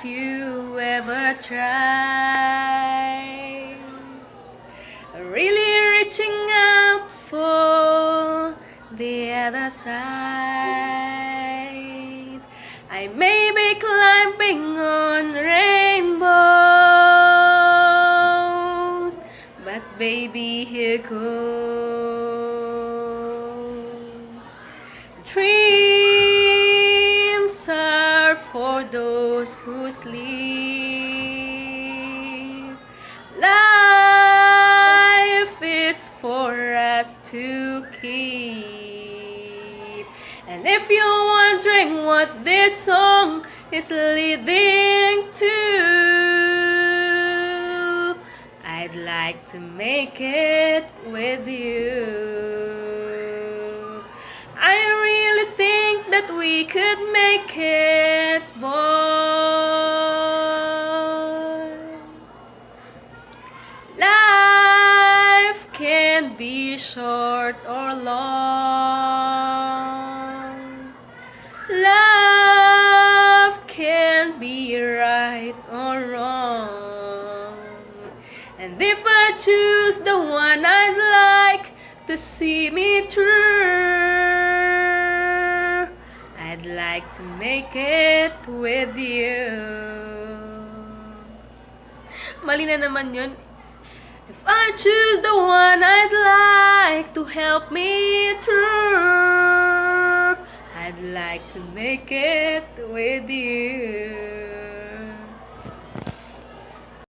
if you ever try really reaching out for the other side. I may be climbing on rainbows, but baby, here goes. Dreams are for those who sleep. Life is for us to keep. And if you're wondering what this song is leading to, I'd like to make it with you. I really think that we could make it, boy. Life can be short or long. Love can be right or wrong. And if I choose the one I'd like to see me through, I'd like to make it with you. Mali na naman yun. If I choose the one I'd like to help me through, I'd like to make it with you.